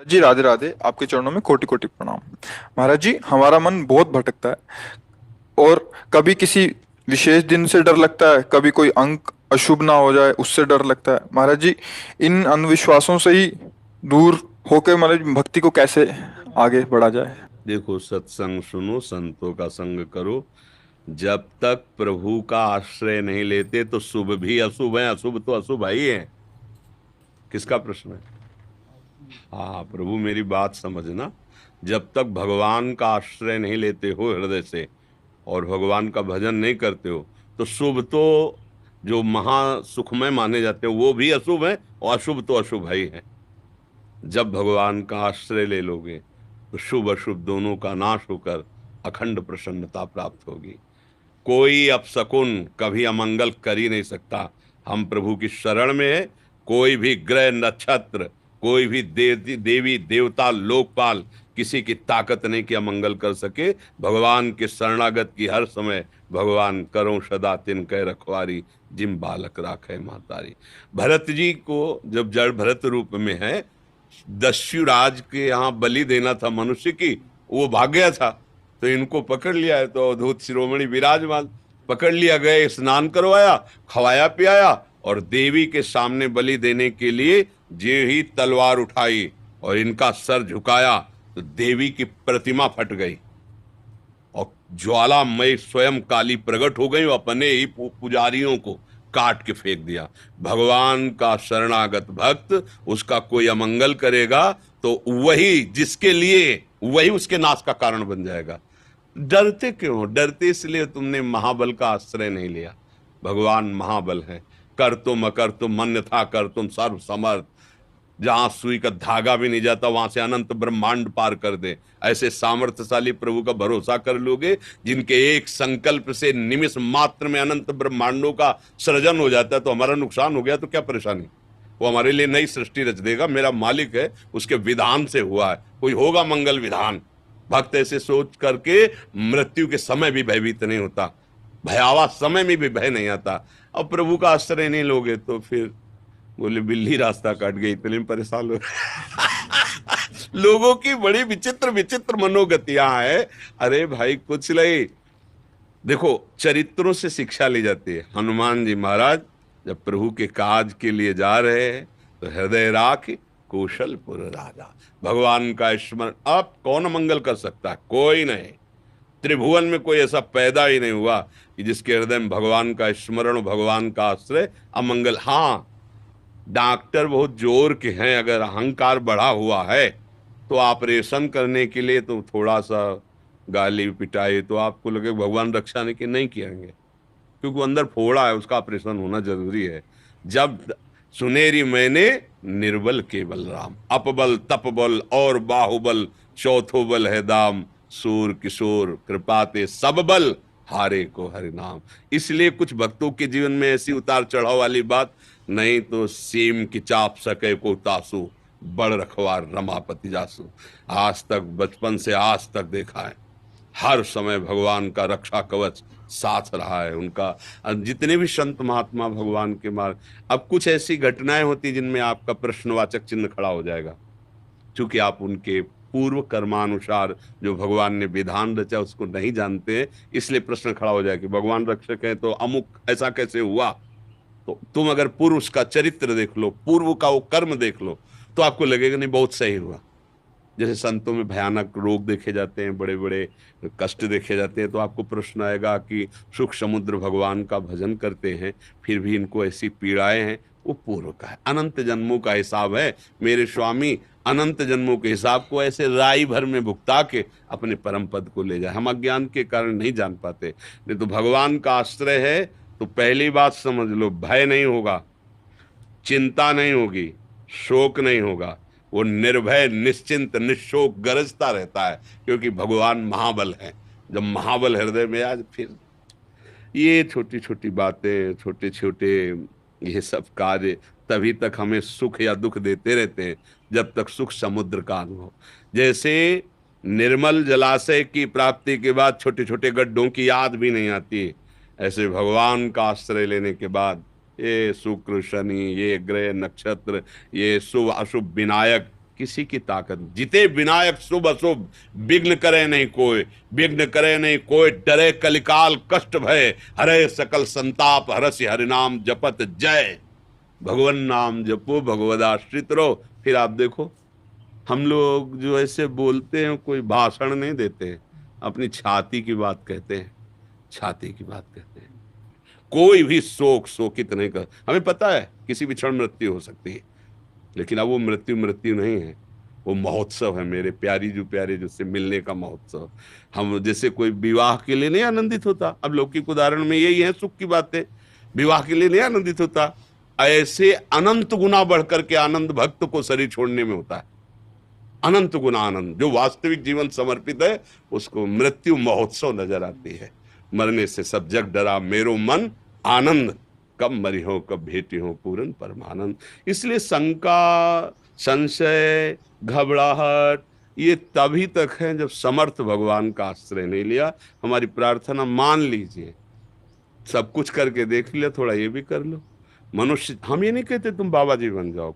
जी राधे राधे। आपके चरणों में कोटि कोटि प्रणाम। महाराज जी, हमारा मन बहुत भटकता है और कभी किसी विशेष दिन से डर लगता है, कभी कोई अंक अशुभ ना हो जाए उससे डर लगता है। महाराज जी, इन अंधविश्वासों से ही दूर होकर महाराज भक्ति को कैसे आगे बढ़ा जाए। देखो, सत्संग सुनो, संतों का संग करो। जब तक प्रभु का आश्रय नहीं लेते तो शुभ भी अशुभ है, अशुभ तो अशुभ ही है। किसका प्रश्न है? हाँ, प्रभु मेरी बात समझना। जब तक भगवान का आश्रय नहीं लेते हो हृदय से और भगवान का भजन नहीं करते हो तो शुभ तो जो महा सुखमय माने जाते हो वो भी अशुभ है और अशुभ तो अशुभ ही है। जब भगवान का आश्रय ले लोगे तो शुभ अशुभ दोनों का नाश होकर अखंड प्रसन्नता प्राप्त होगी। कोई अपशकुन कभी अमंगल कर ही नहीं सकता। हम प्रभु की शरण में है। कोई भी ग्रह नक्षत्र, कोई भी देवी देवता लोकपाल किसी की ताकत नहीं कि अमंगल कर सके। भगवान के शरणागत की हर समय भगवान करो सदा तिन कह रखवारी, जिम बालक राखे मातारी। भरत जी को जब जड़ भरत रूप में है, दस्युराज के यहाँ बलि देना था मनुष्य की, वो भाग गया था तो इनको पकड़ लिया है। तो अवधूत शिरोमणि विराजमान पकड़ लिया, गए, स्नान करवाया, खवाया पियाया और देवी के सामने बलि देने के लिए जे ही तलवार उठाई और इनका सर झुकाया तो देवी की प्रतिमा फट गई और ज्वालामय स्वयं काली प्रकट हो गई और अपने ही पुजारियों को काट के फेंक दिया। भगवान का शरणागत भक्त, उसका कोई अमंगल करेगा तो वही जिसके लिए वही उसके नाश का कारण बन जाएगा। डरते क्यों हो? डरते इसलिए तुमने महाबल का आश्रय नहीं लिया। भगवान महाबल है। कर तुम अकर तुम मन्यथा कर तुम सर्व समर्थ। जहां सुई का धागा भी नहीं जाता वहां से अनंत ब्रह्मांड पार कर दे। ऐसे सामर्थ्यशाली प्रभु का भरोसा कर लोगे जिनके एक संकल्प से निमिष मात्र में अनंत ब्रह्मांडों का सृजन हो जाता है। तो हमारा नुकसान हो गया तो क्या परेशानी? वो हमारे लिए नई सृष्टि रच देगा। मेरा मालिक है, उसके विधान से हुआ है। कोई होगा मंगल विधान। भक्त ऐसे सोच करके मृत्यु के समय भी भयभीत नहीं होता, भयावह समय में भी भय नहीं आता। अब प्रभु का आश्रय नहीं लोगे तो फिर बोले बिल्ली रास्ता काट गई, इतने में परेशान हो लोगों की बड़ी विचित्र विचित्र मनोगतियां हैं। अरे भाई कुछ नहीं। देखो, चरित्रों से शिक्षा ली जाती है। हनुमान जी महाराज जब प्रभु के काज के लिए जा रहे हैं तो हृदय राख कौशलपुर राजा। भगवान का स्मरण अब कौन मंगल कर सकता है? कोई नहीं। त्रिभुवन में कोई ऐसा पैदा ही नहीं हुआ कि जिसके हृदय में भगवान का स्मरण, भगवान का आश्रय अमंगल। हाँ, डॉक्टर बहुत जोर के हैं, अगर अहंकार बढ़ा हुआ है तो ऑपरेशन करने के लिए तो थोड़ा सा गाली पिटाई तो आपको लगे भगवान रक्षा नहीं कि नहीं किएंगे, क्योंकि वो अंदर फोड़ा है, उसका ऑपरेशन होना जरूरी है। जब सुनेरी मैंने निर्बल केवल राम, अपबल तपबल और बाहुबल चौथो बल है दाम, सूर किशोर कृपाते सब बल हारे को हरि नाम। इसलिए कुछ भक्तों के जीवन में ऐसी उतार चढ़ाव वाली बात नहीं तो सीम की चाप सके को तासु, बड़ रखवार रमापति जासु। आज तक बचपन से आज तक देखा है, हर समय भगवान का रक्षा कवच साथ रहा है उनका। जितने भी संत महात्मा भगवान के मार्ग, अब कुछ ऐसी घटनाएं होती जिनमें आपका प्रश्नवाचक चिन्ह खड़ा हो जाएगा, क्योंकि आप उनके पूर्व कर्मानुसार जो भगवान ने विधान रचा उसको नहीं जानते, इसलिए प्रश्न खड़ा हो जाए कि भगवान रक्षक है तो अमुक ऐसा कैसे हुआ। तो तुम अगर पूर्व उसका चरित्र देख लो, पूर्व का वो कर्म देख लो, तो आपको लगेगा नहीं बहुत सही हुआ। जैसे संतों में भयानक रोग देखे जाते हैं, बड़े बड़े कष्ट देखे जाते हैं, तो आपको प्रश्न आएगा कि सुख समुद्र भगवान का भजन करते हैं फिर भी इनको ऐसी पीड़ाएं हैं। वो पूर्व का है, अनंत जन्मों का हिसाब है। मेरे स्वामी अनंत जन्मों के हिसाब को ऐसे राई भर में भुगता के अपने परम पद को ले जाए। हम अज्ञान के कारण नहीं जान पाते। नहीं तो भगवान का आश्रय है तो पहली बात समझ लो, भय नहीं होगा, चिंता नहीं होगी, शोक नहीं होगा। वो निर्भय निश्चिंत निशोक गरजता रहता है, क्योंकि भगवान महाबल है। जब महाबल हृदय में आज फिर ये छोटी छोटी बातें, छोटे छोटे ये सब कार्य तभी तक हमें सुख या दुख देते रहते हैं जब तक सुख समुद्र का अनुभव। जैसे निर्मल जलाशय की प्राप्ति के बाद छोटे छोटे गड्ढों की याद भी नहीं आती, ऐसे भगवान का आश्रय लेने के बाद ये शुक्र शनि, ये ग्रह नक्षत्र, ये शुभ अशुभ विनायक किसी की ताकत। जिते विनायक शुभ अशुभ, विघ्न करे नहीं कोई, विघ्न करे नहीं कोई, डरे कलिकाल कष्ट भय, हरे सकल संताप, हरसि हरिनाम जपत जय। भगवान नाम जपो, भगवदाश्रित रहो। फिर आप देखो, हम लोग जो ऐसे बोलते हैं, कोई भाषण नहीं देते हैं, अपनी छाती की बात कहते हैं, छाती की बात कहते हैं। कोई भी शोकित नहीं कर। हमें पता है किसी भी क्षण मृत्यु हो सकती है, लेकिन अब वो मृत्यु नहीं है, वो महोत्सव है मेरे प्यारी जो प्यारे, जिससे मिलने का महोत्सव। हम जैसे कोई विवाह के लिए नहीं आनंदित होता, अब लौकिक उदाहरण में यही है, सुख की बातें, विवाह के लिए नहीं आनंदित होता, ऐसे अनंत गुना बढ़कर के आनंद भक्त को शरीर छोड़ने में होता है। अनंत गुना आनंद, जो वास्तविक जीवन समर्पित है उसको मृत्यु महोत्सव नजर आती है। मरने से सब जग डरा मेरो मन आनंद, कब मरी हो कब भेटी हो पूर्ण परमानंद। इसलिए शंका, संशय, घबराहट ये तभी तक है जब समर्थ भगवान का आश्रय नहीं लिया। हमारी प्रार्थना मान लीजिए, सब कुछ करके देख लिया, थोड़ा ये भी कर लो। मनुष्य, हम ये नहीं कहते तुम बाबा जी बन जाओ।